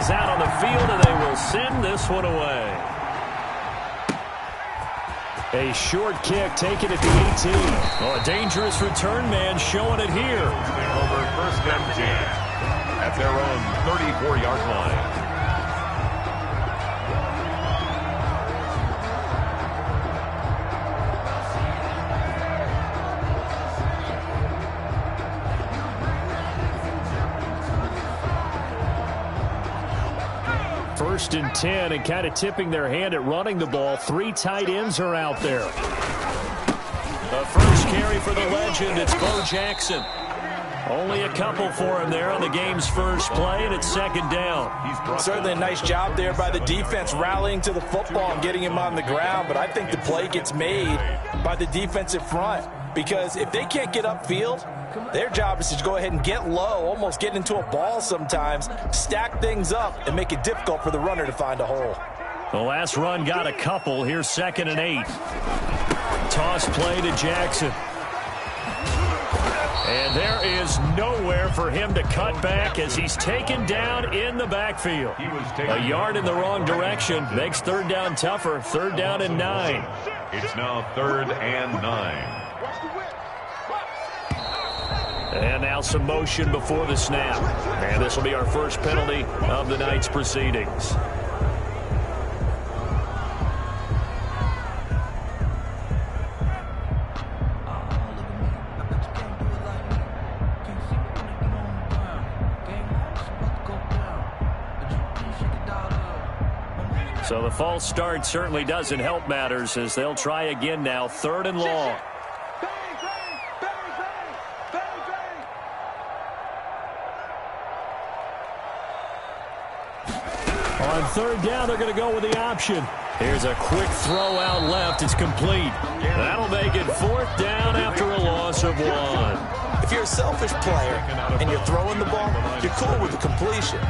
is out on the field, and they will send this one away. A short kick taken at the 18. Oh, a dangerous return man showing it here. Over first and 10 at their own 34-yard line. First and 10, and kind of tipping their hand at running the ball. 3 tight ends are out there. The first carry for the legend, it's Bo Jackson. Only a couple for him there on the game's first play, and it's second down. Certainly a nice job there by the defense rallying to the football and getting him on the ground, but I think the play gets made by the defensive front, because if they can't get upfield, their job is to go ahead and get low, almost get into a ball sometimes, stack things up, and make it difficult for the runner to find a hole. The last run got a couple. Here's second and 8. Toss play to Jackson. And there is nowhere for him to cut back as he's taken down in the backfield. A yard in the wrong direction makes third down tougher. Third down and 9. It's now third and 9. And now some motion before the snap. And this will be our first penalty of the night's proceedings. So the false start certainly doesn't help matters as they'll try again now. Third and long. On third down, they're going to go with the option. Here's a quick throw out left. It's complete. That'll make it fourth down after a loss of 1. If you're a selfish player and you're throwing the ball, you're cool with the completion.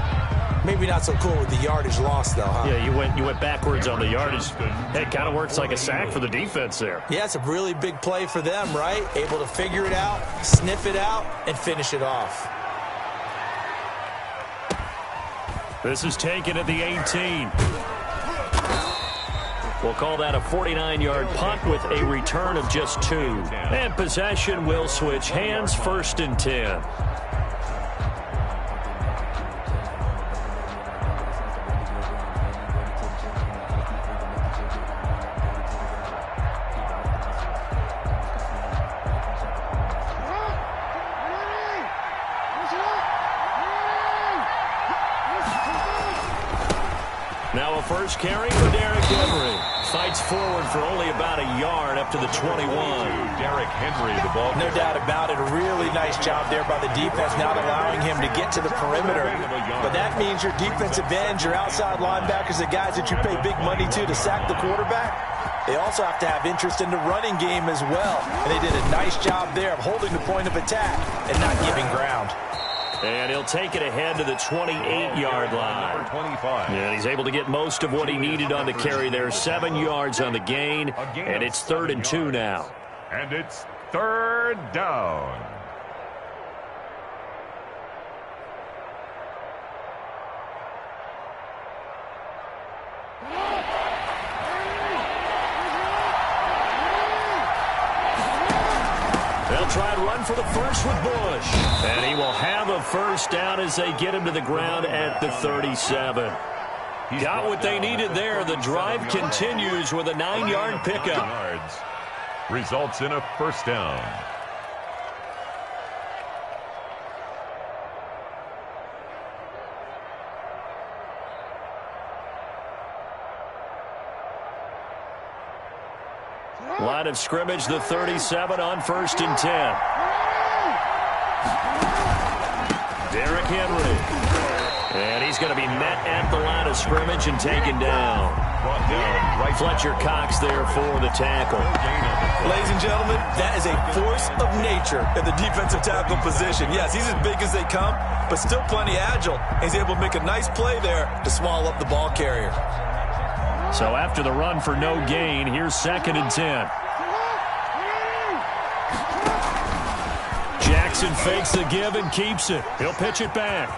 Maybe not so cool with the yardage loss, though, huh? Yeah, you went backwards on the yardage. It kind of works like a sack for the defense there. Yeah, it's a really big play for them, right? Able to figure it out, sniff it out, and finish it off. This is taken at the 18. We'll call that a 49-yard punt with a return of just 2. And possession will switch hands, first and 10. Now a first carry for Derrick Henry. Fights forward for only about a yard up to the 21. Derrick Henry, the ball. No doubt about it. A really nice job there by the defense, not allowing him to get to the perimeter. But that means your defensive ends, your outside linebackers, the guys that you pay big money to sack the quarterback, they also have to have interest in the running game as well. And they did a nice job there of holding the point of attack and not giving ground. And he'll take it ahead to the 28-yard line. 25. And he's able to get most of what he needed on the carry there. 7 yards on the gain, and it's third and 2 now. And it's third down. They'll try and run for the first with Bush. And he will have a first down as they get him to the ground at the 37. Got what they needed there. The drive continues with a 9-yard pickup. Results in a first down. Line of scrimmage, the 37 on first and 10. Derrick Henry. And he's going to be met at the line of scrimmage and taken down. Fletcher Cox there for the tackle. Ladies and gentlemen, that is a force of nature at the defensive tackle position. Yes, he's as big as they come, but still plenty agile. He's able to make a nice play there to swallow up the ball carrier. So after the run for no gain, here's second and 10. Jackson fakes the give and keeps it. He'll pitch it back.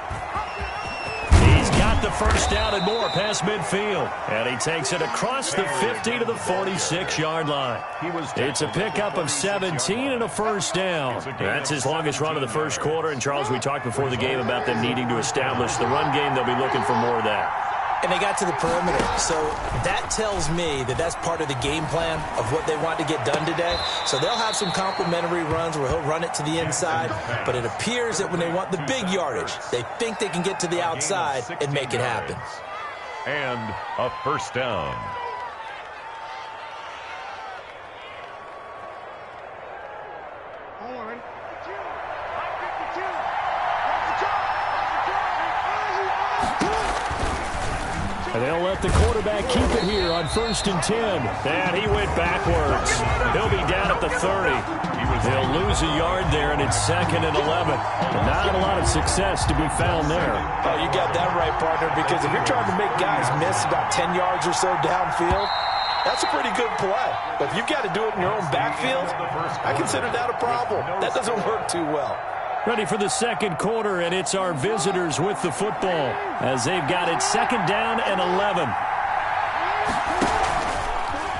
He's got get the first down and more past midfield. And he takes it across the 50 to the 46-yard line. It's a pickup of 17 and a first down. That's his longest run of the first quarter. And, Charles, we talked before the game about them needing to establish the run game. They'll be looking for more of that. And they got to the perimeter. So that tells me that that's part of the game plan of what they want to get done today. So they'll have some complimentary runs where he'll run it to the inside. But it appears that when they want the big yardage, they think they can get to the outside and make it happen. And a first down. And they'll let the quarterback keep it here on 1st and 10. And he went backwards. He'll be down at the 30. They'll lose a yard there, and it's 2nd and 11. Not a lot of success to be found there. Oh, you got that right, partner, because if you're trying to make guys miss about 10 yards or so downfield, that's a pretty good play. But if you've got to do it in your own backfield, I consider that a problem. That doesn't work too well. Ready for the second quarter, and it's our visitors with the football as they've got it 2nd down and 11.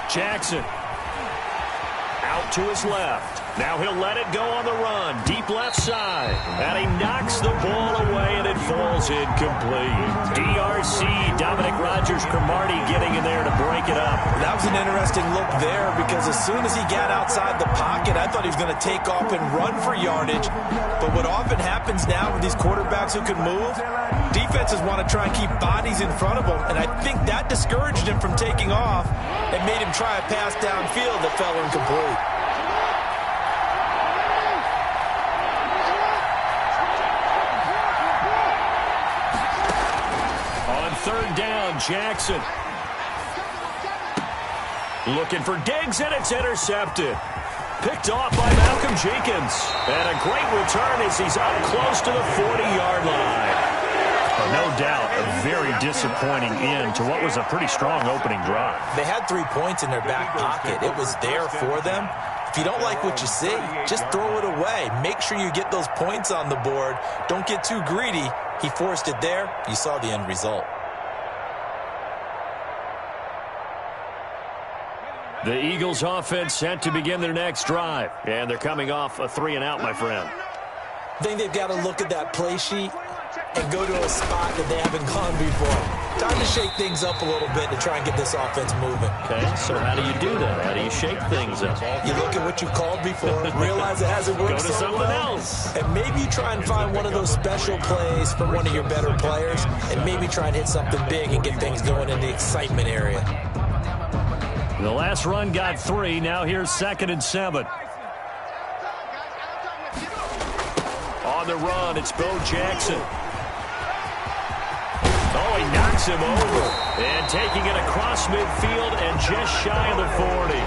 Jackson out to his left. Now he'll let it go on the run. Deep left side. And he knocks the ball away, and it falls incomplete. DRC, Dominic Rodgers-Cromartie getting in there to break it up. That was an interesting look there because as soon as he got outside the pocket, I thought he was going to take off and run for yardage. But what often happens now with these quarterbacks who can move, defenses want to try and keep bodies in front of them, and I think that discouraged him from taking off and made him try a pass downfield that fell incomplete. On 3rd down, Jackson looking for Diggs, and it's intercepted. Picked off by Malcolm Jenkins. And a great return as he's up close to the 40-yard line. No doubt a very disappointing end to what was a pretty strong opening drive. They had 3 points in their back pocket. It was there for them. If you don't like what you see, just throw it away. Make sure you get those points on the board. Don't get too greedy. He forced it there. You saw the end result. The Eagles offense set to begin their next drive. And they're coming off a 3-and-out, my friend. I think they've got to look at that play sheet and go to a spot that they haven't gone before. Time to shake things up a little bit to try and get this offense moving. Okay, so how do you do that? How do you shake things up? You look at what you called before, realize it hasn't worked Go to so something well, else. and maybe you try and find one of those special plays from one of your better players, and maybe try and hit something big and get things going in the excitement area. The last run got 3. Now here's 2nd and 7. On the run, it's Bo Jackson. Oh, he knocks him over. And taking it across midfield and just shy of the 40.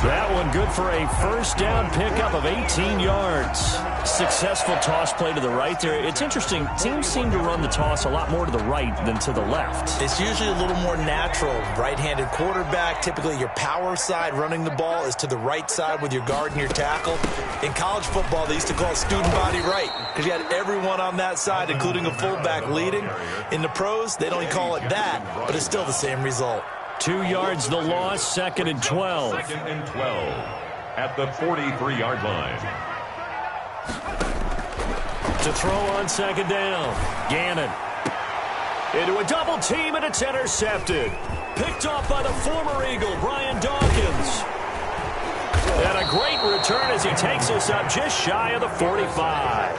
That one good for a first down pickup of 18 yards. Successful toss play to the right there. It's interesting. Teams seem to run the toss a lot more to the right than to the left. It's usually a little more natural. Right-handed quarterback, typically your power side running the ball is to the right side with your guard and your tackle. In college football, they used to call it student body right because you had everyone on that side, including a fullback leading. In the pros, they don't call it that, but it's still the same result. 2 yards the loss, 2nd and 12. 2nd and 12 at the 43-yard line. To throw on 2nd down. Gannon. Into a double team, and it's intercepted. Picked off by the former Eagle, Brian Dawkins. And a great return as he takes us up just shy of the 45.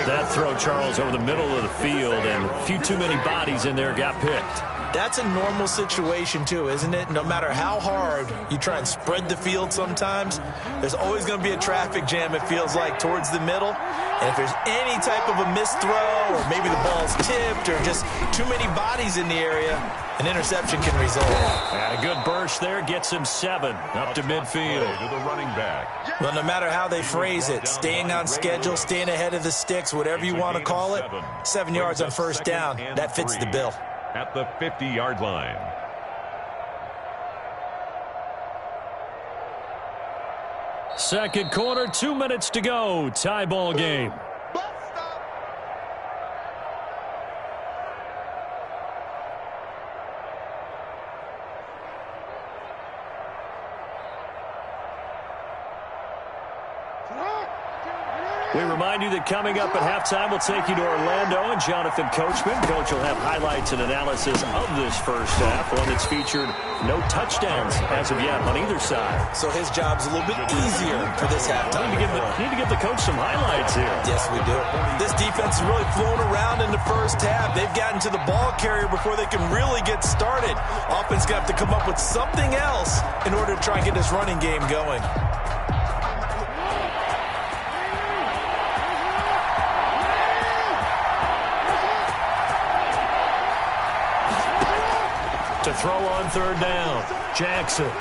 That throw, Charles, over the middle of the field, and a few too many bodies in there got picked. That's a normal situation, too, isn't it? No matter how hard you try and spread the field sometimes, there's always going to be a traffic jam, it feels like, towards the middle. And if there's any type of a missed throw or maybe the ball's tipped or just too many bodies in the area, an interception can result. And a good burst there gets him 7 up to midfield. To the running back. Well, no matter how they phrase it, staying on schedule, staying ahead of the sticks, whatever you want to call it, 7 yards on first down, that fits the bill. At the 50-yard line. Second quarter, 2 minutes to go. Tie ball game. We remind you that coming up at halftime, we'll take you to Orlando and Jonathan Coachman. Coach will have highlights and analysis of this first half, one that's featured no touchdowns as of yet on either side. So his job's a little bit easier for this halftime. Need to give the coach some highlights here. Yes, we do. This defense is really flown around in the first half. They've gotten to the ball carrier before they can really get started. Offense going to have to come up with something else in order to try and get this running game going. To throw on third down, Jackson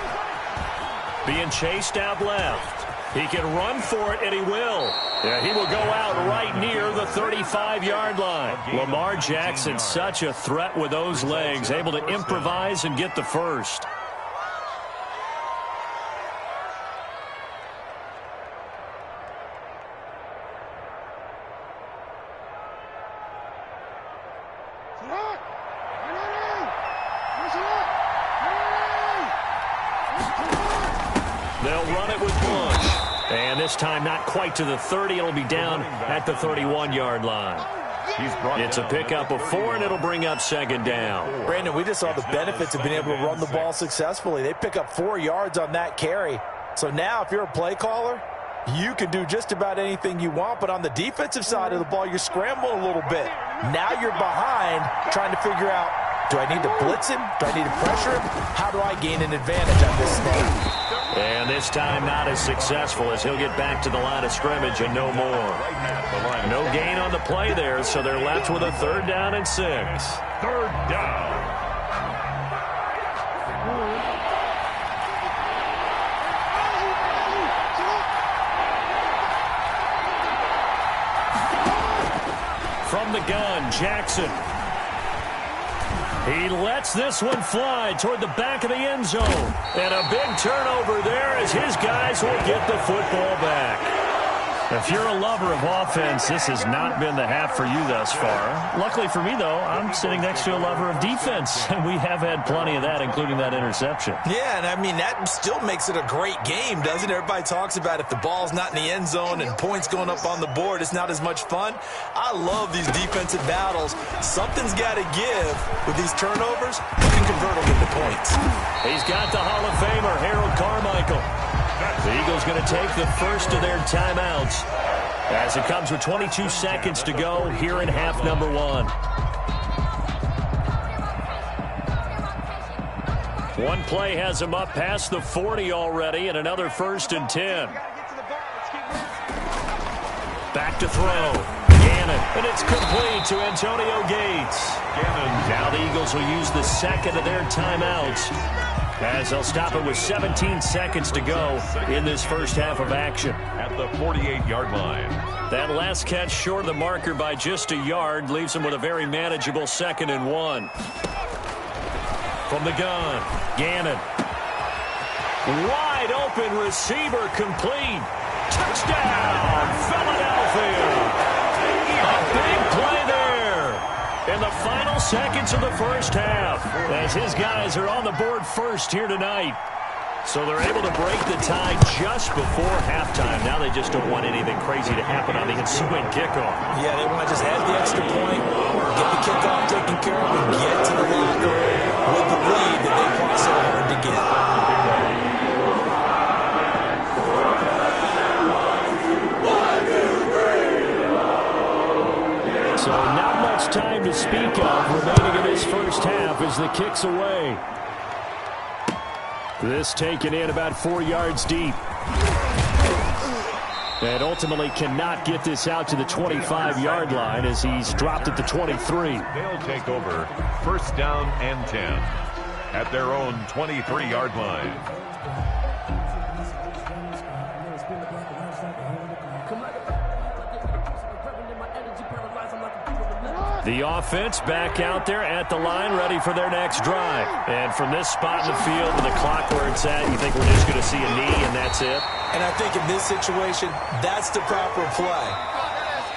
being chased out left. He can run for it, and he will. Yeah, he will go out right near the 35-yard line. Lamar Jackson, such a threat with those legs, able to improvise and get the first. They'll run it with Bush. And this time not quite to the 30. It'll be down at the 31-yard line. It's a pickup of 4, and it'll bring up second down. Brandon, we just saw the benefits of being able to run the ball successfully. They pick up 4 yards on that carry. So now if you're a play caller, you can do just about anything you want. But on the defensive side of the ball, you're scrambling a little bit. Now you're behind trying to figure out, do I need to blitz him? Do I need to pressure him? How do I gain an advantage on this snap? And this time not as successful as he'll get back to the line of scrimmage and no more. No gain on the play there, so they're left with a 3rd down and 6. 3rd down. From the gun, Jackson. He lets this one fly toward the back of the end zone. And a big turnover there as his guys will get the football back. If you're a lover of offense, this has not been the half for you thus far. Luckily for me, though, I'm sitting next to a lover of defense, and we have had plenty of that, including that interception. Yeah, and I mean, that still makes it a great game, doesn't it? Everybody talks about if the ball's not in the end zone and points going up on the board, it's not as much fun. I love these defensive battles. Something's got to give with these turnovers. You can convert them into points. He's got the Hall of Famer, Harold Carmichael. The Eagles going to take the first of their timeouts as it comes with 22 seconds to go here in half number 1. One play has him up past the 40 already, and another 1st and 10. Back to throw. Gannon, and it's complete to Antonio Gates. Now the Eagles will use the second of their timeouts as they'll stop it with 17 seconds to go in this first half of action. At the 48-yard line. That last catch short of the marker by just a yard leaves them with a very manageable 2nd and 1. From the gun, Gannon. Wide open receiver complete. Touchdown, Philadelphia. A big play there in the final seconds of the first half as his guys are on the board first here tonight. So they're able to break the tie just before halftime. Now they just don't want anything crazy to happen on the ensuing kickoff. Yeah, they want to just add the extra point, get the kickoff taken care of, and get to the locker room with the lead that they fought so hard to get. So not much time to speak of remaining in this first half as the kick's away. This taken in about 4 yards deep. And ultimately cannot get this out to the 25-yard line as he's dropped at the 23. They'll take over 1st down and 10 at their own 23-yard line. The offense back out there at the line, ready for their next drive. And from this spot in the field to the clock where it's at, you think we're just going to see a knee and that's it? And I think in this situation, that's the proper play.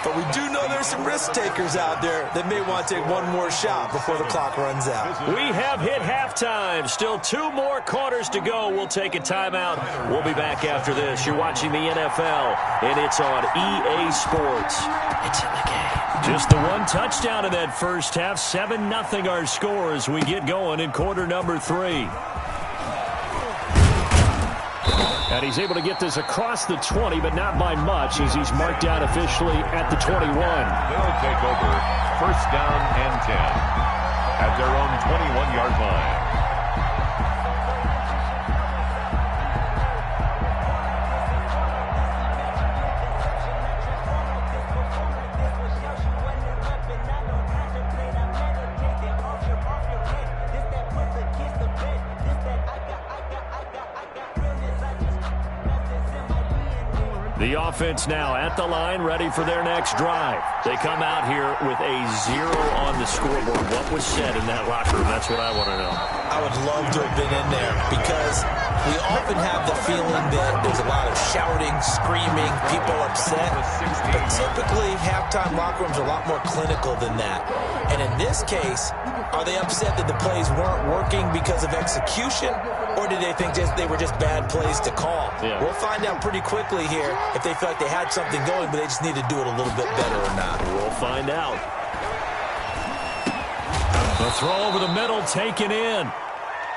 But we do know there's some risk takers out there that may want to take one more shot before the clock runs out. We have hit halftime. Still 2 more quarters to go. We'll take a timeout. We'll be back after this. You're watching the NFL, and it's on EA Sports. It's in the game. Just the 1 touchdown in that first half. 7-0 our score as we get going in quarter number 3. And he's able to get this across the 20, but not by much as he's marked down officially at the 21. They'll take over first down and 10 at their own 21-yard line. The offense now at the line, ready for their next drive. They come out here with a 0 on the scoreboard. What was said in that locker room? That's what I want to know. I would love to have been in there because we often have the feeling that there's a lot of shouting, screaming, people upset. But typically, halftime locker rooms are a lot more clinical than that. And in this case, are they upset that the plays weren't working because of execution? Or did they think they were just bad plays to call? Yeah. We'll find out pretty quickly here if they feel like they had something going, but they just need to do it a little bit better or not. We'll find out. The throw over the middle taken in.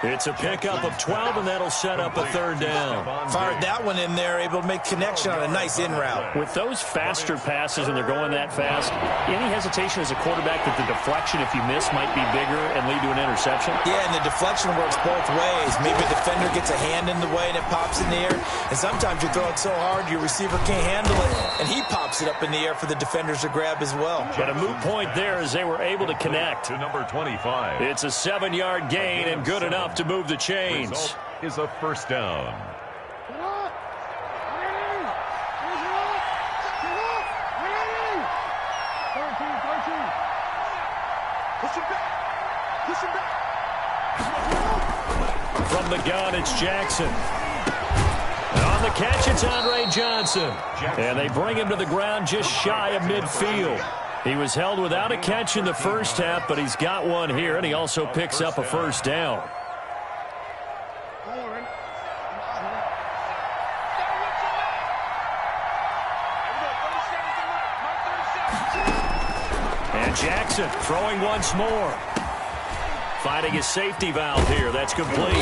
It's a pickup of 12, and that'll set up a 3rd down. Fired that one in there, able to make connection on a nice in route. With those faster passes and they're going that fast, any hesitation as a quarterback that the deflection, if you miss, might be bigger and lead to an interception? Yeah, and the deflection works both ways. Maybe a defender gets a hand in the way and it pops in the air. And sometimes you throw it so hard your receiver can't handle it, and he pops it up in the air for the defenders to grab as well. But a moot point there as they were able to connect. To number 25. It's a 7-yard gain and good enough to move the chains. Result is a first down. From the gun, it's Jackson. And on the catch, it's Andre Johnson. And they bring him to the ground just shy of midfield. He was held without a catch in the first half, but he's got one here, and he also picks up a first down. And Jackson throwing once more. Finding his safety valve here. That's complete.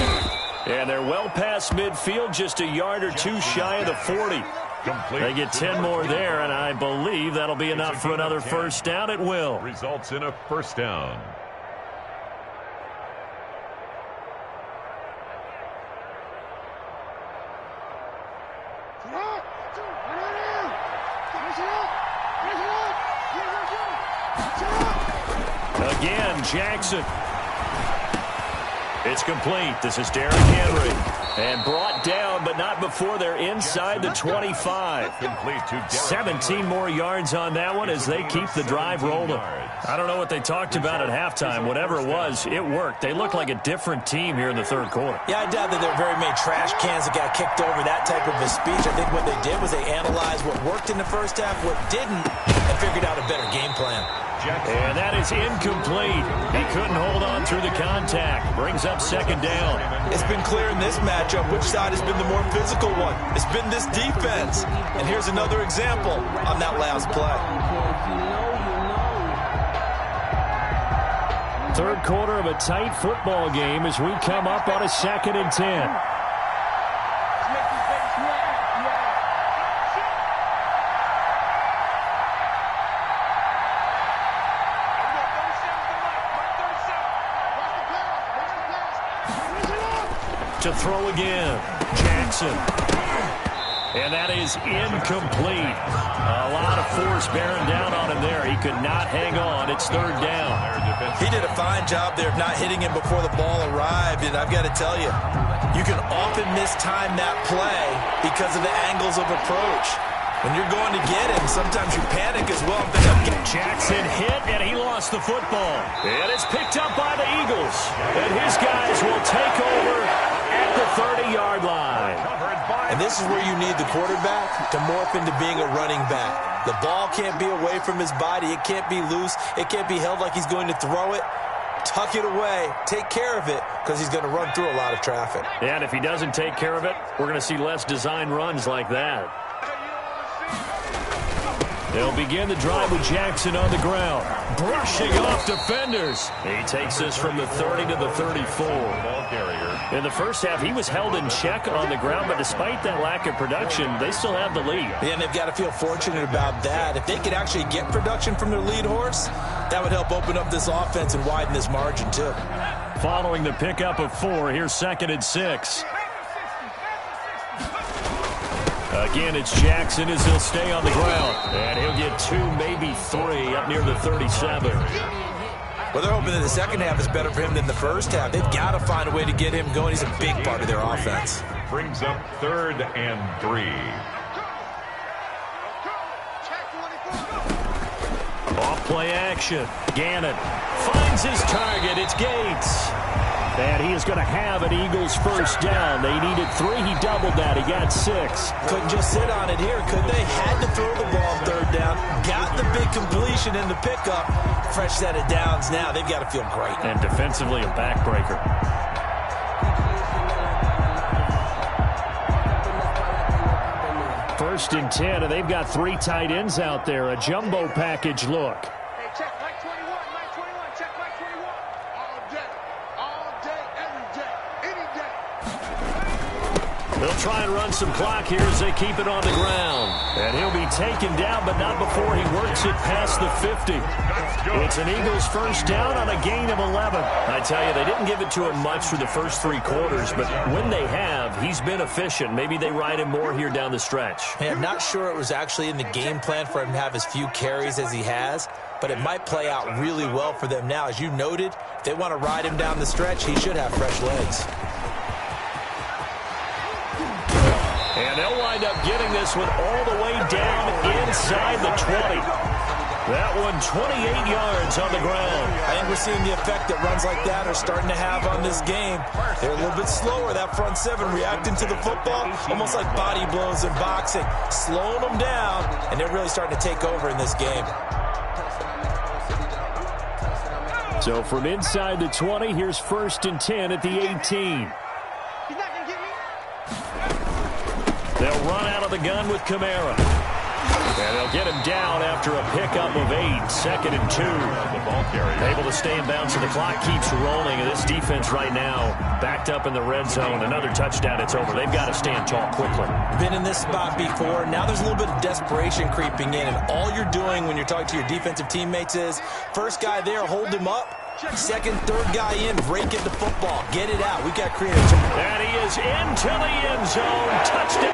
And they're well past midfield, just a yard or 2 shy of the 40. They get 10 more there, and I believe that'll be enough for another first down. It will. Results in a first down. Again, Jackson. It's complete. This is Derrick Henry. And brought down, but not before they're inside the 25. 17 more yards on that one as they keep the drive rolling. I don't know what they talked about at halftime. Whatever it was, it worked. They look like a different team here in the 3rd quarter. Yeah, I doubt that there are very many trash cans that got kicked over, that type of a speech. I think what they did was they analyzed what worked in the first half, what didn't, and figured out a better game plan. And that is incomplete. He couldn't hold on through the contact. Brings up 2nd down. It's been clear in this matchup which side has been the more physical one. It's been this defense. And here's another example on that last play. 3rd quarter of a tight football game as we come up on a 2nd and 10. To throw again, Jackson. And that is incomplete. A lot of force bearing down on him there. He could not hang on. It's 3rd down. He did a fine job there of not hitting him before the ball arrived. And I've got to tell you, you can often mistime that play because of the angles of approach. When you're going to get him, sometimes you panic as well. Jackson hit, and he lost the football. And it's picked up by the Eagles. And his guys will take over at the 30-yard line. And this is where you need the quarterback to morph into being a running back. The ball can't be away from his body. It can't be loose. It can't be held like he's going to throw it. Tuck it away. Take care of it because he's going to run through a lot of traffic. Yeah, and if he doesn't take care of it, we're going to see less design runs like that. They'll begin the drive with Jackson on the ground, brushing off defenders. He takes this from the 30 to the 34. Ball carrier. In the first half, he was held in check on the ground, but despite that lack of production, they still have the lead. Yeah, and they've got to feel fortunate about that. If they could actually get production from their lead horse, that would help open up this offense and widen this margin, too. Following the pickup of 4, here's 2nd and 6. Again, it's Jackson as he'll stay on the ground. And he'll get 2, maybe 3 up near the 37. Well, they're hoping that the second half is better for him than the first half. They've got to find a way to get him going. He's a big part of their offense. Brings up 3rd and 3. Off play action. Gannon finds his target. It's Gates. And he is going to have an Eagles first down. They needed 3. He doubled that. He got 6. Couldn't just sit on it here, could they? Had to throw the ball 3rd down. Got the big completion in the pickup. Fresh set of downs now. They've got to feel great. And defensively, a backbreaker. First and 10, and they've got 3 tight ends out there. A jumbo package look. Hey, check Mike 21, Mike 21, check Mike 21. All day, every day, any day. They'll try and run some clock here as they keep it on the ground. And he'll be taken down, but not before he works it past the 50. It's an Eagles first down on a gain of 11. I tell you, they didn't give it to him much for the first 3 quarters, but when they have, he's been efficient. Maybe they ride him more here down the stretch. Hey, I'm not sure it was actually in the game plan for him to have as few carries as he has, but it might play out really well for them now. As you noted, if they want to ride him down the stretch, he should have fresh legs. And they'll wind up getting this one all the way down inside the 20. That one 28 yards on the ground. I think we're seeing the effect that runs like that are starting to have on this game. They're a little bit slower, that front 7, reacting to the football, almost like body blows in boxing, slowing them down, and they're really starting to take over in this game. So from inside the 20, here's 1st and 10 at the 18. He's not going to get me. They'll run out of the gun with Kamara. And they'll get him down after a pickup of 8, 2nd and 2. The ball carrier. Able to stay in bounds, so the clock keeps rolling. And this defense right now backed up in the red zone. Another touchdown, it's over. They've got to stand tall quickly. Been in this spot before. Now there's a little bit of desperation creeping in. And all you're doing when you're talking to your defensive teammates is, first guy there, hold him up. Second, third guy in, break it the football. Get it out. We got creative. And he is into the end zone. Touchdown.